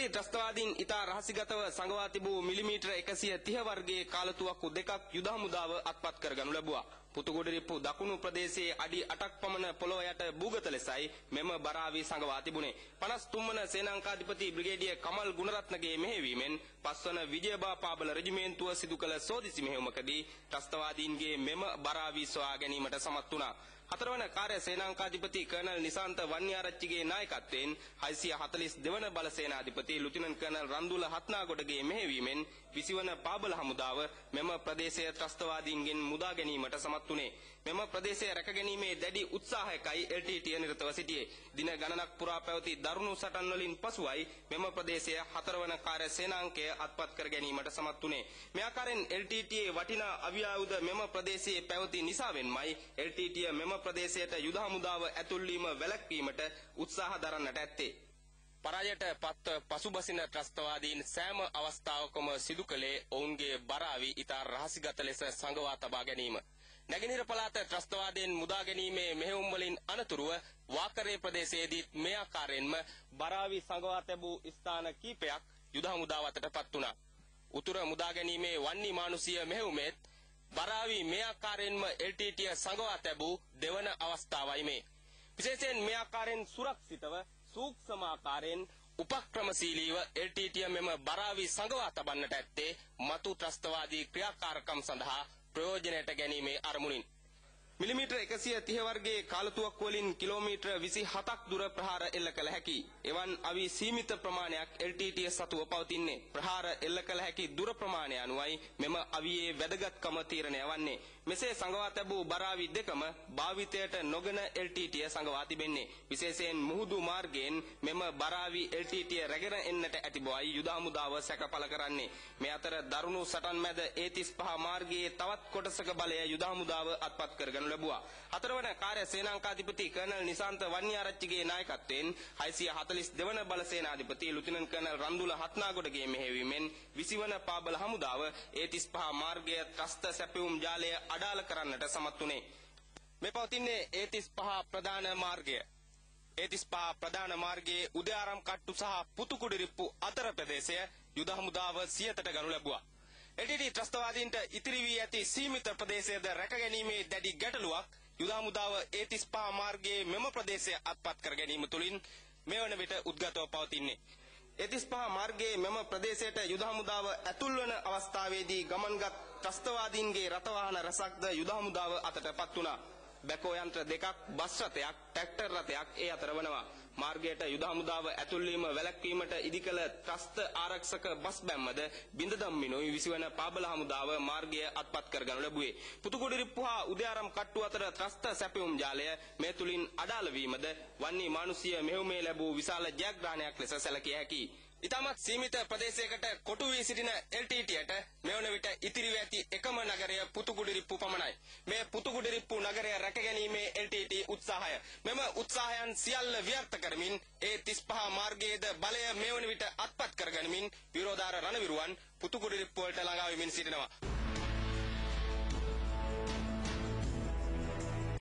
LTT ත්‍රස්තවාදීන් ඉතා රහසිගතව සංගවා තිබූ මිලිමීටර 130 වර්ගයේ කාලතුවක්කු දෙකක් යුද හමුදාව අත්පත් කරගනු ලැබුවා. පුතුගොඩරිප්පු දකුණු ප්‍රදේශයේ අඩි 8ක් පමණ පොළොව යට භූගත ලෙසයි මෙම බරාවි සංගවා තිබුණේ. 53 වන සේනාංකාධිපති බ්‍රිගේඩියර් කමල් ගුණරත්නගේ මෙහෙයවීමෙන් පස්වන විජයබා පාබල රෙජිමේන්තුව සිදු කළ සෝදිසි මෙහෙයුමකදී ත්‍රස්තවාදීන්ගේ මෙම බරාවි සොයා ගැනීමට සමත් වුණා. 4 වන කාර්ය සේනාංකාධිපති කර්නල් නිසාන්ත වන්නිආරච්චිගේ නායකත්වයෙන් 642 වන බල සේනාධිපති ලුතිනන්ට් කර්නල් රන්දුල හත්නාගොඩගේ මෙහෙයවීමෙන් 20 වන පාබල හමුදාව මෙම ප්‍රදේශයේ ත්‍රස්තවාදීන්ගෙන් මුදා ගැනීමට සමත් වුණේ. මෙම ප්‍රදේශය රැකගැනීමේ දැඩි උත්සාහයකයි LTT නිරතව සිටියේ. දින ගණනක් පුරා පැවති දරුණු සටන් වලින් පසුවයි මෙම ප්‍රදේශය 4 වන කාර්ය සේනාංකය අත්පත් කර ගැනීමට සමත් වුණේ. මේ ආකාරයෙන් LTT වටිනා අවි ආයුධ මෙම ප්‍රදේශයේ පැවති නිසාවෙන්මයි LTT මෙම ප්‍රදේශයට යුද හමුදාව ඇතුල් වීම වැළැක්වීමට උත්සාහ දරන්නට ඇත්තේ. පරාජයට පත්ව පසුබසින ත්‍රස්තවාදීන් සෑම අවස්ථාවකම සිදු කළේ ඔවුන්ගේ බරාවි ඉතා රහසිගත ලෙස සංගවා තබා ගැනීම. නැගෙනහිර පළාත ත්‍රස්තවාදයෙන් මුදා ගැනීමේ මෙහෙයුම් වලින් අනතුරුව වාකරේ ප්‍රදේශයේදී මේ ආකාරයෙන්ම බරාවි සංගවා තැබූ ස්ථාන කීපයක් යුද හමුදාව අතටපත් වුණා. උතුර මුදා ගැනීමේ වන්නි මානුෂීය මෙහෙයුමේත් බරාවි මේ ආකාරයෙන්ම LTT සංගවා තැබූ දෙවන අවස්ථාවයි මේ. විශේෂයෙන් මේ ආකාරයෙන් සුරක්ෂිතව සූක්ෂම ආකාරයෙන් උපක්‍රමශීලීව LTT මෙම බරාවි සංගවා තබන්නට ඇත්තේ මතු ත්‍රස්තවාදී ක්‍රියාකාරකම් සඳහා ප්‍රයෝජනයට ගැනීමේ අරමුණින්. මිලිමීටර 130 වර්ගයේ කාලතුවක්කු වලින් කිලෝමීටර 27ක් දුර ප්‍රහාර එල්ල කළ හැකි. එවන් අවි සීමිත ප්‍රමාණයක් LTT සතුව පවතින්නේ. ප්‍රහාර එල්ල කළ හැකි දුර ප්‍රමාණය අනුවයි මෙම අවියේ වැදගත්කම තීරණය වන්නේ. මෙසේ සංගවා තැබූ බරාවි දෙකම භාවිතයට නොගෙන LTT සංගවා තිබෙන්නේ. විශේෂයෙන් මුහුදු මාර්ගයෙන් මෙම බරාවි LTT රැගෙන එන්නට ඇති බවයි යුද හමුදාව සැකපල කරන්නේ. මේ අතර දරුණු සටන් මැද A35 මාර්ගයේ තවත් කොටසක බලය යුද හමුදාව අත්පත් කරගනු ලැබුවා. 4 වන කාර්ය සේනාංකාධිපති කර්නල් නිසාන්ත වන්නිආරච්චිගේ නායකත්වයෙන් 642 වන බල සේනාධිපති ලුතිනන්ට් කර්නල් රන්දුල හත්නාගොඩගේ මෙහෙයවීමෙන් 20 වන පාබල හමුදාව A35 මාර්ගය ත්‍රස්ත සැපයුම් ජාලය අඩාල කරන්නට සමත් වුණේ. මේ පවතින්නේ A35 ප්‍රධාන මාර්ගය. A35 ප්‍රධාන මාර්ගයේ උදයාරම් කට්ටු සහ පුතුකුඩිරිප්පු අතර ප්‍රදේශය යුද හමුදාව සියතට ගනු ලැබුවා. LTT ත්‍රස්තවාදීන්ට ඉතිරි වී ඇති සීමිත ප්‍රදේශයද රැකගැනීමේ දැඩි ගැටලුවක් යුද හමුදාව A35 මාර්ගයේ මෙම ප්‍රදේශය අත්පත් කර ගැනීම තුළින් මෙවන විට උද්ගතව පවතින්නේ. A35 මාර්ගයේ මෙම ප්‍රදේශයට යුද හමුදාව ඇතුල් වන අවස්ථාවේදී ගමන්ගත් ත්‍රස්තවාදීන්ගේ රථවාහන රැසක්ද යුද හමුදාව අතටපත් වුණා. බැකෝ යන්ත්‍ර දෙකක්, බස් රථයක්, ට්‍රැක්ටර් රථයක් ඒ අතර වනවා. මාර්ගයට යුද හමුදාව ඇතුල් වීම වැළැක්වීමට ඉදිකළ ත්‍රස්ත ආරක්ෂක බස් බැම්මද බිඳ දම්මිනුයි 20 වන පාබල හමුදාව මාර්ගය අත්පත් කරගනු ලැබුවේ. පුතුකුඩිරිප්පු හා උදයාරම් කට්ටු අතර ත්‍රස්ත සැපයුම් ජාලය මේ තුලින් අඩාල වීමද වන්නි මානුෂීය මෙහෙයුමේ ලැබූ විශාල ජයග්‍රහණයක් ලෙස සැලකිය හැකියි. ඉතාමත් සීමිත ප්‍රදේශයකට කොටු වී සිටින LTTට මෙවන විට ඉතිරිව ඇති එකම නගරය පුතුකුඩිරිප්පු පමණයි. මේ පුතුකුඩිරිප්පු නගරය රැකගැනීමේ LTT උත්සාහය. මෙම උත්සාහයන් සියල්ල ව්‍යර්ථ කරමින් A35 මාර්ගයේද බලය මෙවන විට අත්පත් කරගනිමින් විරෝධාර රණවිරුවන් පුතුකුඩිරිප්පු වලට ළඟා වෙමින් සිටිනවා.